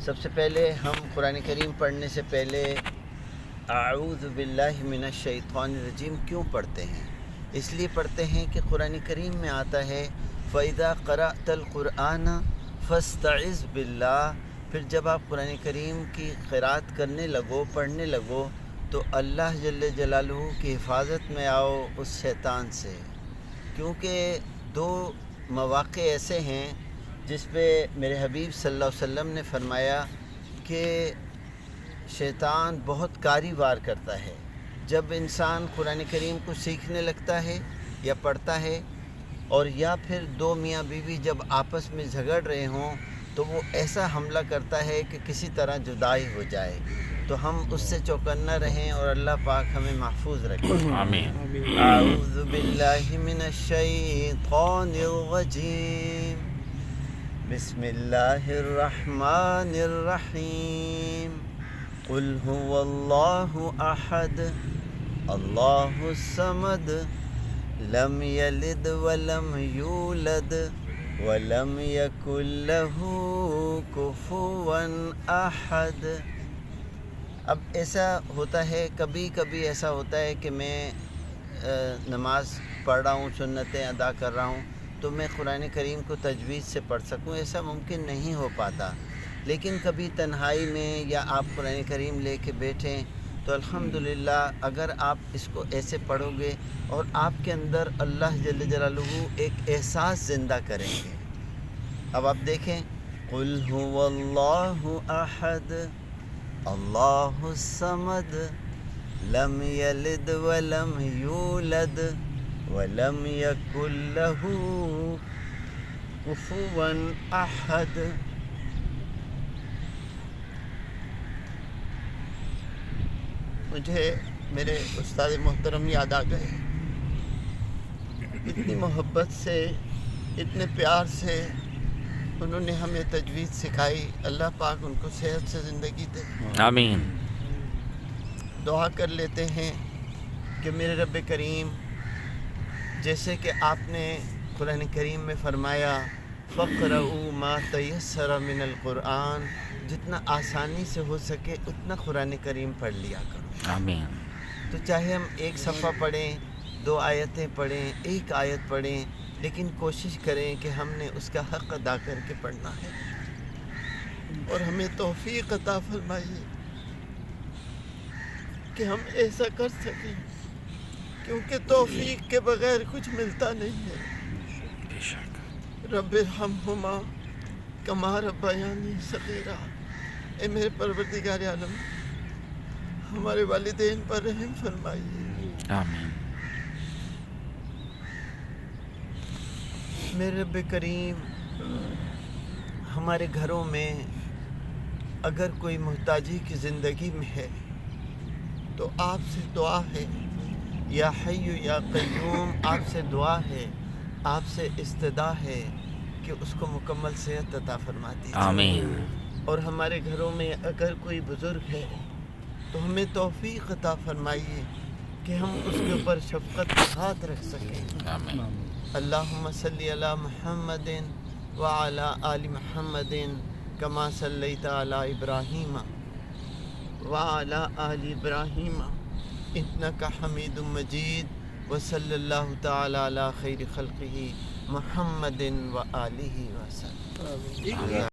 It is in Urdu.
سب سے پہلے ہم قرآن کریم پڑھنے سے پہلے اعوذ باللہ من الشیطان الرجیم کیوں پڑھتے ہیں؟ اس لیے پڑھتے ہیں کہ قرآن کریم میں آتا ہے فَإِذَا قَرَأْتَ الْقُرْآنَ فَاسْتَعِذْ بِاللَّهِ، پھر جب آپ قرآن کریم کی قرأت کرنے لگو، پڑھنے لگو، تو اللہ جل جلالہ کی حفاظت میں آؤ اس شیطان سے، کیونکہ دو مواقع ایسے ہیں جس پہ میرے حبیب صلی اللہ علیہ وسلم نے فرمایا کہ شیطان بہت کاری وار کرتا ہے۔ جب انسان قرآن کریم کو سیکھنے لگتا ہے یا پڑھتا ہے، اور یا پھر دو میاں بیوی جب آپس میں جھگڑ رہے ہوں تو وہ ایسا حملہ کرتا ہے کہ کسی طرح جدائی ہو جائے، تو ہم اس سے چوکنا رہیں اور اللہ پاک ہمیں محفوظ رکھیں۔ آمین۔ اعوذ باللہ من الشیطان الرجیم، بسم اللہ الرحمن الرحیم، قل هو اللہ احد اللہ الصمد لم یلد ولم یولد ولم یکن لہ کفوا احد۔ اب ایسا ہوتا ہے، کبھی کبھی ایسا ہوتا ہے کہ میں نماز پڑھ رہا ہوں، سنتیں ادا کر رہا ہوں، تو میں قرآن کریم کو تجوید سے پڑھ سکوں، ایسا ممکن نہیں ہو پاتا، لیکن کبھی تنہائی میں یا آپ قرآن کریم لے کے بیٹھیں تو الحمدللہ اگر آپ اس کو ایسے پڑھو گے اور آپ کے اندر اللہ جل جلالہ ایک احساس زندہ کریں گے۔ اب آپ دیکھیں، قل هو اللہ احد اللہ الصمد لم یلد ولم یولد ولم یکن لہ کفوا احد۔ مجھے میرے استاد محترم یاد آ گئے، اتنی محبت سے، اتنے پیار سے انہوں نے ہمیں تجوید سکھائی، اللہ پاک ان کو صحت سے زندگی دے۔ آمین۔ دعا کر لیتے ہیں کہ میرے رب کریم، جیسے کہ آپ نے قرآن کریم میں فرمایا فَقْرَؤُوا مَا تَيَسَّرَ مِنَ الْقُرْآنِ، جتنا آسانی سے ہو سکے اتنا قرآن کریم پڑھ لیا کرو۔ آمین۔ تو چاہے ہم ایک صفحہ پڑھیں، دو آیتیں پڑھیں، ایک آیت پڑھیں، لیکن کوشش کریں کہ ہم نے اس کا حق ادا کر کے پڑھنا ہے، اور ہمیں توفیق عطا فرمائیے کہ ہم ایسا کر سکیں، کیونکہ توفیق کے بغیر کچھ ملتا نہیں ہے۔ بے شک۔ رب ارحمہما کما ربیانی صغیرا، اے میرے پروردگار عالم، ہمارے والدین پر رحم فرمائیے۔ آمین۔ میرے رب کریم، ہمارے گھروں میں اگر کوئی محتاجی کی زندگی میں ہے تو آپ سے دعا ہے، یا حی یا قیوم، آپ سے دعا ہے، آپ سے استدعا ہے کہ اس کو مکمل صحت عطا فرما دیجیے۔ آمین۔ اور ہمارے گھروں میں اگر کوئی بزرگ ہے تو ہمیں توفیق عطا فرمائیے کہ ہم اس کے اوپر شفقت کا ہاتھ رکھ سکیں۔ آمین۔ اللہم صلی علی محمد وعلی آل محمد کما صلیت علی ابراہیم وعلی آل ابراہیم انک حمید مجید، وصلی اللہ تعالی علی خیر خلقہ محمد وآلہ وسلم۔